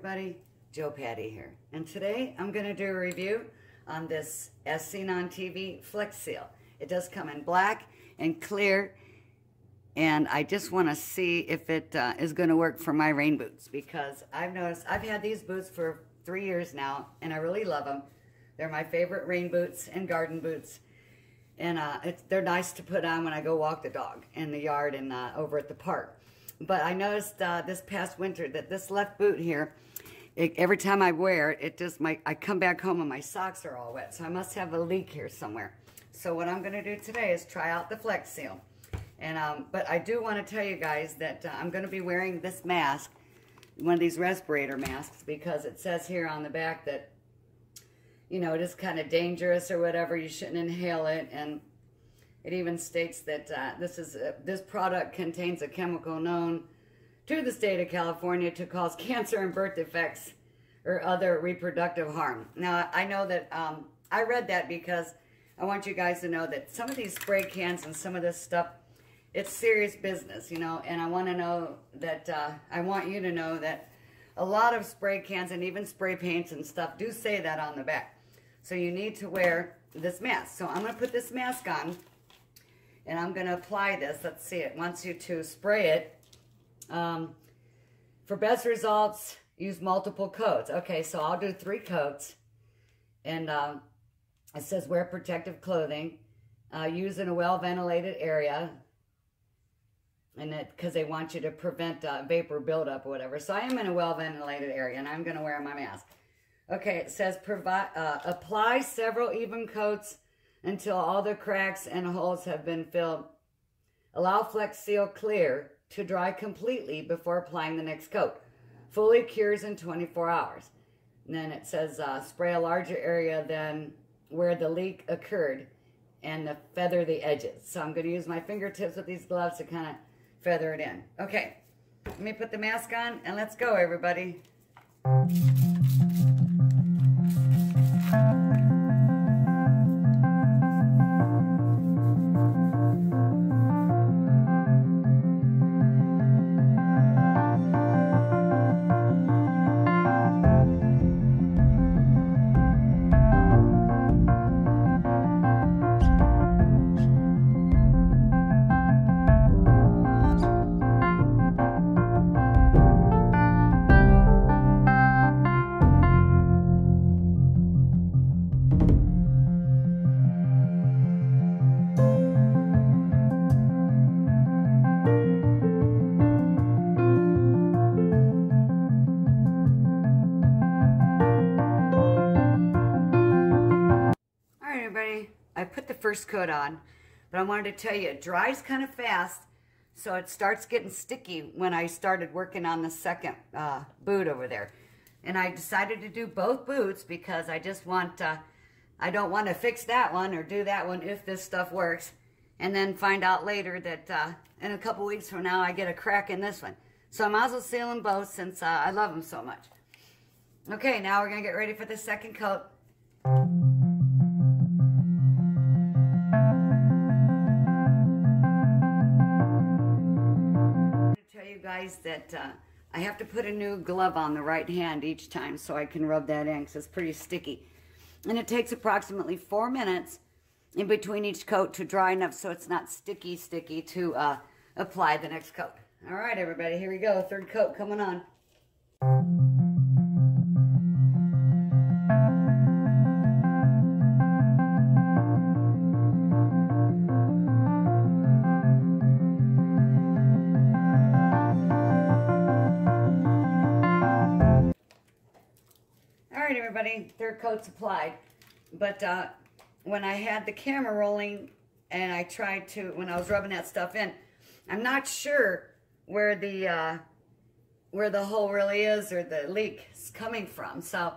everybody, JoPaddy here, and today I'm going to do a review on this As Seen on TV Flex Seal. It does come in black and clear, and I just want to see if it is going to work for my rain boots, because I've noticed I've had these boots for 3 years now and I really love them. They're my favorite rain boots and garden boots, and they're nice to put on when I go walk the dog in the yard and over at the park. But I noticed this past winter that this left boot here, every time I wear it, I come back home and my socks are all wet. So I must have a leak here somewhere. So what I'm going to do today is try out the Flex Seal. And but I do want to tell you guys that I'm going to be wearing this mask, one of these respirator masks, because it says here on the back that, you know, it is kind of dangerous or whatever. You shouldn't inhale it, and it even states that this product contains a chemical known to the state of California to cause cancer and birth defects or other reproductive harm. Now, I know that I read that because I want you guys to know that some of these spray cans and some of this stuff, it's serious business, you know, and I want to know that, I want you to know that a lot of spray cans and even spray paints and stuff do say that on the back. So you need to wear this mask. So I'm going to put this mask on, and I'm going to apply this. Let's see, it wants you to spray it. For best results, use multiple coats. Okay, so I'll do 3 coats. And it says wear protective clothing. Use in a well-ventilated area. And because they want you to prevent vapor buildup or whatever. So I am in a well-ventilated area, and I'm going to wear my mask. Okay, it says apply several even coats until all the cracks and holes have been filled. Allow Flex Seal Clear to dry completely before applying the next coat. Fully cures in 24 hours. And then it says spray a larger area than where the leak occurred and feather the edges. So I'm going to use my fingertips with these gloves to kind of feather it in. Okay, let me put the mask on and let's go, everybody. I put the first coat on, but I wanted to tell you it dries kind of fast, so it starts getting sticky when I started working on the second boot over there. And I decided to do both boots because I just want, I don't want to fix that one or do that one if this stuff works, and then find out later that in a couple weeks from now I get a crack in this one. So I might as well seal them both since I love them so much. Okay, now we're going to get ready for the second coat. Guys, that I have to put a new glove on the right hand each time so I can rub that in because it's pretty sticky. And it takes approximately 4 minutes in between each coat to dry enough so it's not sticky to apply the next coat. All right, everybody, here we go. Third coat coming on. Everybody, third coat's applied, but when I had the camera rolling and I tried to, when I was rubbing that stuff in, I'm not sure where the hole really is or the leak is coming from. So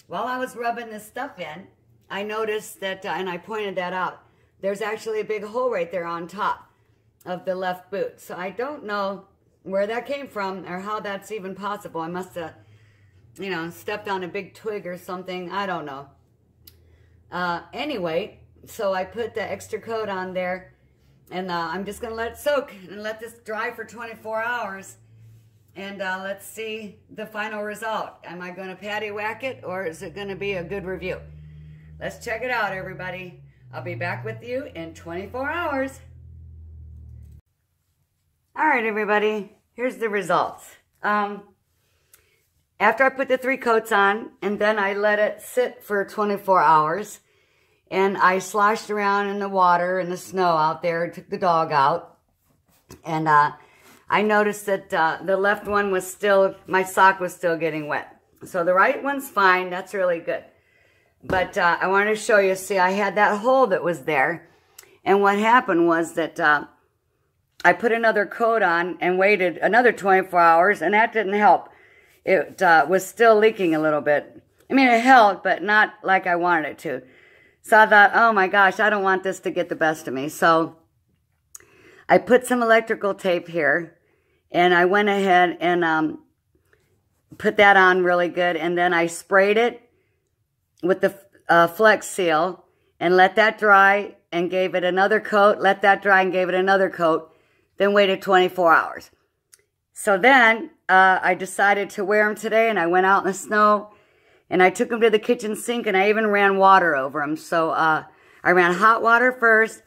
while I was rubbing this stuff in, I noticed that, and I pointed that out, there's actually a big hole right there on top of the left boot. So I don't know where that came from or how that's even possible. I must have, you know, stepped on a big twig or something. I don't know. Anyway, so I put the extra coat on there, and I'm just going to let it soak and let this dry for 24 hours. and let's see the final result. Am I going to Paddy whack it, or is it going to be a good review? Let's check it out, everybody. I'll be back with you in 24 hours. All right, everybody, here's the results. After I put the 3 coats on, and then I let it sit for 24 hours, and I sloshed around in the water and the snow out there, took the dog out, and I noticed that the left one was still, my sock was still getting wet. So the right one's fine, that's really good. But I wanted to show you, see, I had that hole that was there, and what happened was that I put another coat on and waited another 24 hours, and that didn't help. It was still leaking a little bit. I mean, it helped, but not like I wanted it to. So I thought, oh my gosh, I don't want this to get the best of me. So I put some electrical tape here, and I went ahead and put that on really good, and then I sprayed it with the Flex Seal and let that dry and gave it another coat, let that dry and gave it another coat, then waited 24 hours. So then I decided to wear them today, and I went out in the snow, and I took them to the kitchen sink, and I even ran water over them. So I ran hot water first,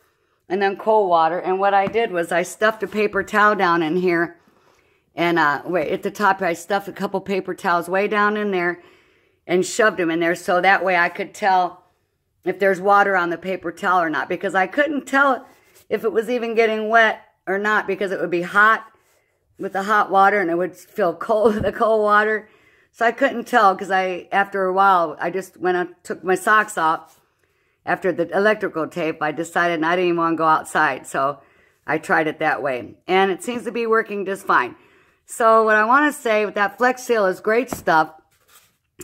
and then cold water, and what I did was I stuffed a paper towel down in here, and wait, at the top I stuffed a couple paper towels way down in there, and shoved them in there, so that way I could tell if there's water on the paper towel or not, because I couldn't tell if it was even getting wet or not, because it would be hot with the hot water, and it would feel cold with the cold water. So I couldn't tell, because after a while, I just, when I took my socks off, after the electrical tape, I decided I didn't even want to go outside. So I tried it that way. And it seems to be working just fine. So what I want to say with that Flex Seal is great stuff.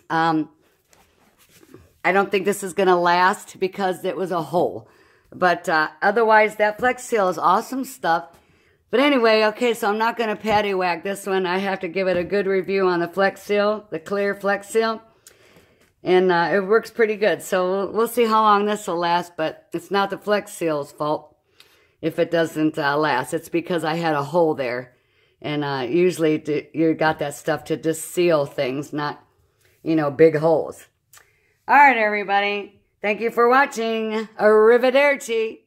I don't think this is going to last because it was a hole. But otherwise, that Flex Seal is awesome stuff. But anyway, okay, so I'm not going to Paddy whack this one. I have to give it a good review on the Flex Seal, the clear Flex Seal. And it works pretty good. So we'll see how long this will last, but it's not the Flex Seal's fault if it doesn't last. It's because I had a hole there. And usually you got that stuff to just seal things, not, you know, big holes. All right, everybody. Thank you for watching. Arrivederci.